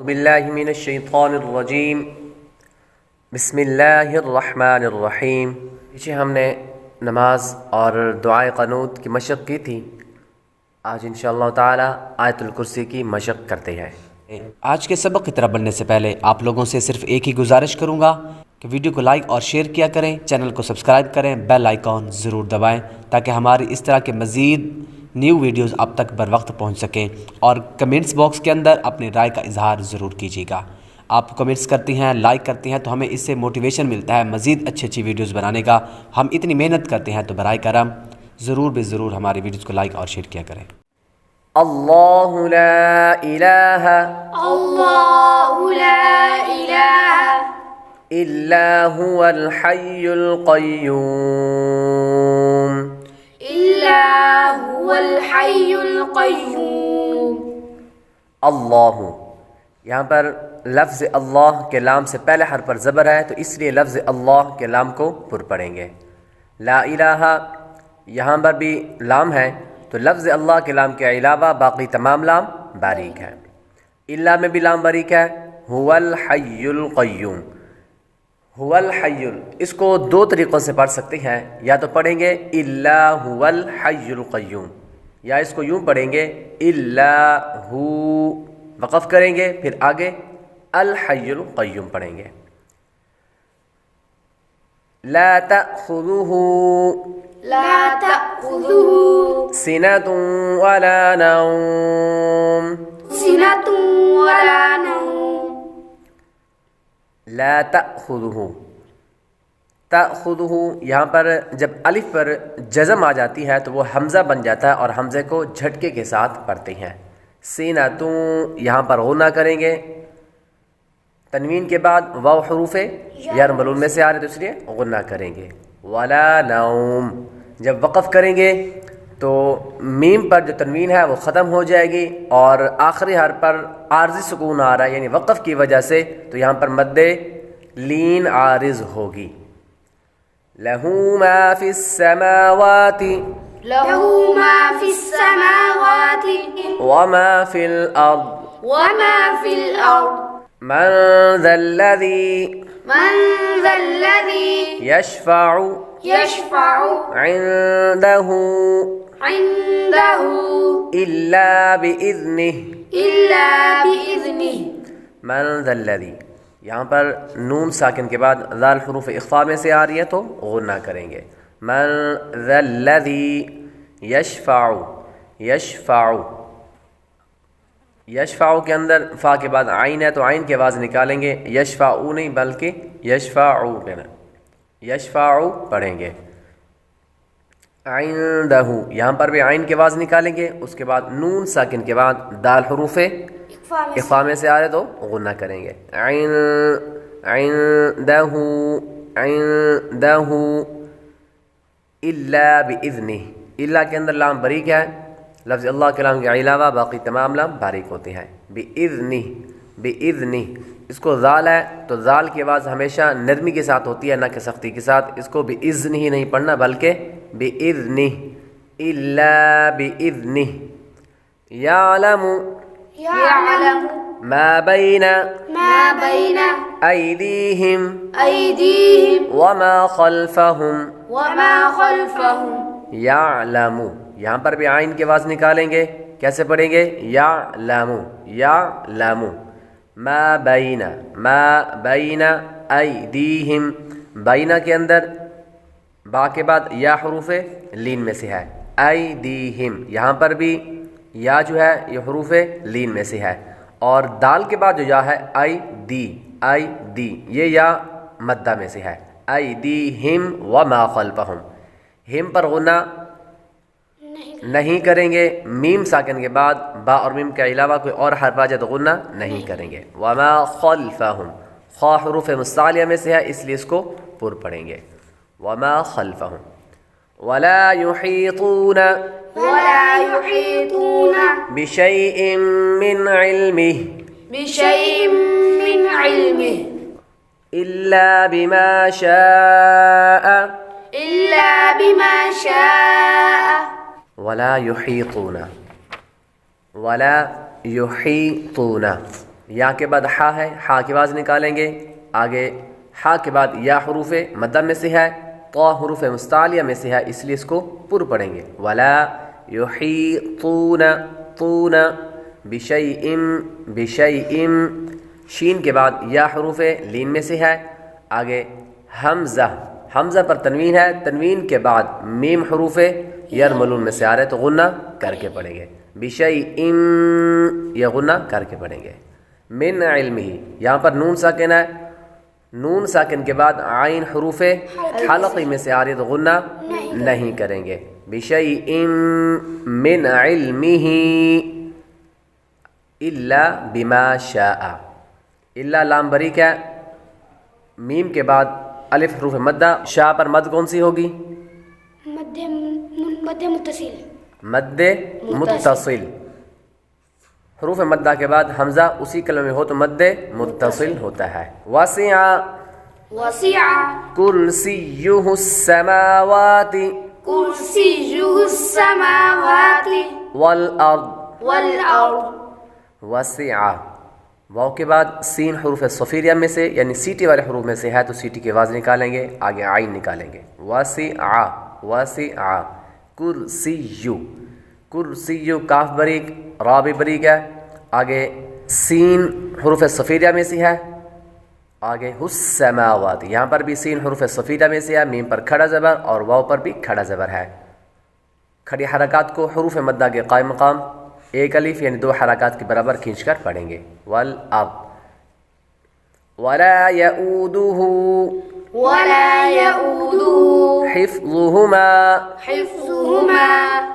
باللہ من الشیطان الرجیم بسم اللہ الرحمن الرحیم۔ پیچھے ہم نے نماز اور دعائے قنوت کی مشق کی تھی، آج انشاءاللہ تعالی آیت الکرسی کی مشق کرتے ہیں۔ آج کے سبق کی طرف بڑھنے سے پہلے آپ لوگوں سے صرف ایک ہی گزارش کروں گا کہ ویڈیو کو لائک اور شیئر کیا کریں، چینل کو سبسکرائب کریں، بیل آئیکن ضرور دبائیں تاکہ ہماری اس طرح کے مزید نیو ویڈیوز آپ تک بر وقت پہنچ سکیں، اور کمنٹس باکس کے اندر اپنی رائے کا اظہار ضرور کیجیے گا۔ آپ کمنٹس کرتی ہیں، لائک کرتی ہیں تو ہمیں اس سے موٹیویشن ملتا ہے مزید اچھی ویڈیوز بنانے کا۔ ہم اتنی محنت کرتے ہیں تو برائے کرم ضرور ہماری ویڈیوز کو لائک اور شیئر کیا کریں۔ اللہ لا الہ الا هو الحی القیوم۔ اللہ، یہاں پر لفظ اللہ کے لام سے پہلے حرف پر زبر ہے تو اس لیے لفظ اللہ کے لام کو پر پڑھیں گے۔ لا الہ، یہاں پر بھی لام ہے تو لفظ اللہ کے لام کے علاوہ باقی تمام لام باریک ہے۔ الا میں بھی لام باریک ہے۔ هو الحی القیوم، هو الحی، اس کو دو طریقوں سے پڑھ سکتے ہیں، یا تو پڑھیں گے الا هو الحی القیوم، یا اس کو یوں پڑھیں گے الا ہو، وقف کریں گے پھر آگے الحی القیوم پڑھیں گے۔ لا تأخذه سنة ولا نوم، لا تأخذه، تأخذه یہاں پر جب الف پر جزم آ جاتی ہے تو وہ حمزہ بن جاتا ہے اور حمزے کو جھٹکے کے ساتھ پڑھتے ہیں۔ سینۃ، یہاں پر غنہ کریں گے، تنوین کے بعد واو حروف یار ملون میں سے آ رہے تو اس لیے غنہ کریں گے۔ ولا نوم، جب وقف کریں گے تو میم پر جو تنوین ہے وہ ختم ہو جائے گی اور آخری حرف پر عارضی سکون آ رہا ہے، یعنی وقف کی وجہ سے، تو یہاں پر مد لین عارض ہوگی۔ لہو ما فی السماوات وما فی الارض من ذا الذی یشفع عنده الا بإذنہ، من ذا الذی، یہاں پر نون ساکن کے بعد ذال حروف اخفاء میں سے آ رہی ہے تو غنہ کریں گے۔ من ذا الذی یشفع، یشفع کے اندر فا کے بعد عین ہے تو عین کی آواز نکالیں گے، یشفعو نہیں بلکہ یشفعو کہنا، یشفعو پڑھیں گے۔ عندہ، یہاں پر بھی عین کی آواز نکالیں گے، اس کے بعد نون ساکن کے بعد دال حروف اخفاء میں سے آ رہے تو غنہ کریں گے۔ عندہ الا بإذنہ، الا کے اندر لام باریک ہے، لفظ اللہ کے لام کے علاوہ باقی تمام لام باریک ہوتے ہیں۔ بإذنہ، اس کو ذال ہے تو ذال کی آواز ہمیشہ نرمی کے ساتھ ہوتی ہے نہ کہ سختی کے ساتھ، اس کو بإذنہ ہی نہیں پڑھنا بلکہ بإذنہ، الا بإذنہ۔ یعلم ما بین ایدیہم وما خلفہم، یعلم، یہاں پر بھی عین کی آواز نکالیں گے، کیسے پڑھیں گے؟ یعلم ما بین ایدیہم، بینہ کے اندر با کے بعد یا حروف لین میں سے ہے، ایدیہم، یہاں پر بھی یا جو ہے یہ حروف لین میں سے ہے، اور دال کے بعد جو یا ہے دی، یہ یا مدہ میں سے ہے۔ ایدیہم وما خلفہم، ہم پر غنہ نہیں کریں گے، میم ساکن کے بعد با اور میم کے علاوہ کوئی اور حرف آ جائے تو غنہ نہیں کریں گے۔ وما خلفہم، خا حروف مستعلیہ میں سے ہے اس لیے اس کو پر پڑھیں گے۔ وما خلفہم، ولا یحیطون بشیء من علمہ الا بما شاء ولا يحيطون یا کے بعد ہا ہے، ہا کی آواز نکالیں گے. آگے ہا کے بعد یا حروف مدہ میں سے ہے، طا حروف مستعلیہ میں سے ہے، اس لیے اس کو پر پڑھیں گے. ولا یحیطون طون بشیء بشیء. شین کے بعد یا حروف لین میں سے ہے. آگے حمزہ، حمزہ پر تنوین ہے، تنوین کے بعد میم حروف یرملون میں سے آ رہے تو غنہ کر کے پڑھیں گے. بشیء یہ غنہ کر کے پڑھیں گے. من علمہ، یہاں پر نون ساکن ہے، نون ساکن کے بعد عین حروف حلقی میں سے آ رہی ہے تو غنہ نہیں کریں گے. بشیء من علمہ الا بما شاء. الا لام بریک ہے، میم کے بعد الف حروف مدہ، شاء پر مد کون سی ہوگی؟ مد متصل. مد متصل. حروف مدہ کے بعد حمزہ اسی کلمے میں ہو تو مد متصل ہوتا ہے. وسع وسع کرسیہ السماوات کرسیہ السماوات والارض. والارض. وسع واو کے بعد سین حروف صفیریہ میں سے یعنی سیٹی والے حروف میں سے ہے تو سیٹی کی آواز نکالیں گے. آگے عین نکالیں گے. وسع وسع کرسیہ. کرسیہ کاف بریک، را بھی بریک ہے. آگے سین حروف صفیریہ میں سے ہے. آگے السماوات، یہاں پر بھی سین حروف صفیریہ میں سے ہے، میم پر کھڑا زبر اور واو پر بھی کھڑا زبر ہے. کھڑی حرکات کو حروف مدہ کے قائم مقام ایک الف یعنی دو حرکات کے برابر کھینچ کر پڑھیں گے. والارض ولا یؤودہ ولا يؤوده حفظهما حفظهما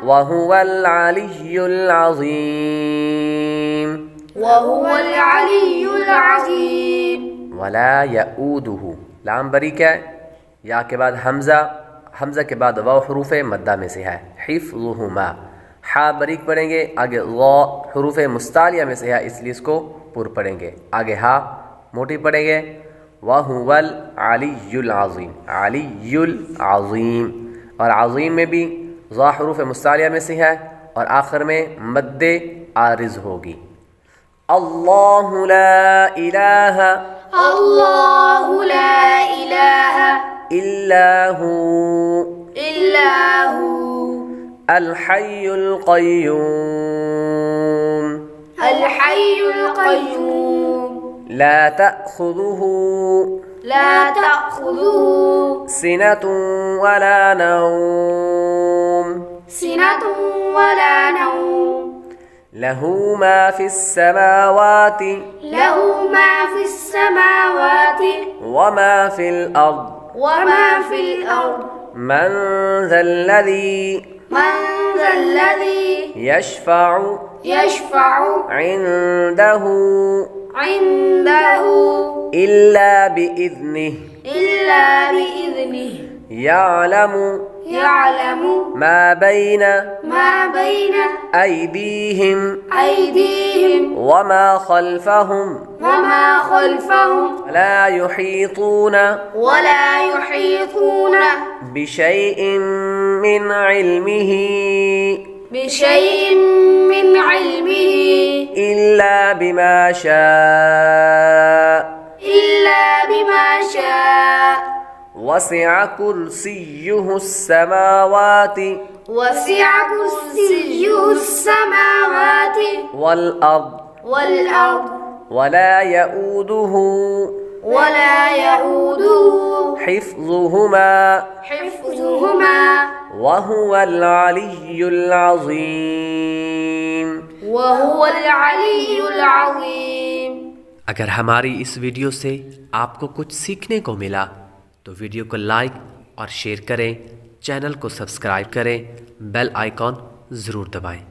وهو العلی العظیم. وهو العلي العظيم. ولا یؤودہ لام بریک ہے، یا کے بعد حمزہ، حمزہ کے بعد واو حروف مدہ میں سے ہے. حفظهما ہا بریک پڑھیں گے. آگے غا حروف مستعلیہ میں سے ہے اس لیے اس کو پر پڑھیں گے. آگے ہا موٹی پڑھیں گے. وَهُوَ الْعَلِيُّ الْعَظِيمُ علی العظیم. اور عظیم میں بھی ظا حروف مستعلیہ میں سے ہے اور آخر میں مد عارض ہوگی. اللہ لا الہ اللہ لا الہ الا هو الا هو الحی القیوم الحي القيوم لا تأخذه لا تأخذه سنة ولا نوم سنة ولا نوم له ما في السماوات له ما في السماوات وما في الأرض وما في الأرض من ذا الذي يشفع عنده إلا بإذنه يعلم ما بين أيديهم وما خلفهم لا يحيطون بشيء من علمه إلا بما شاء وسع كرسيه السماوات والأرض ولا يؤوده حفظهما وهو العلي العظيم. وهو العلي العظيم. اگر ہماری اس ویڈیو سے آپ کو کچھ سیکھنے کو ملا تو ویڈیو کو لائک اور شیئر کریں، چینل کو سبسکرائب کریں، بیل آئیکن ضرور دبائیں.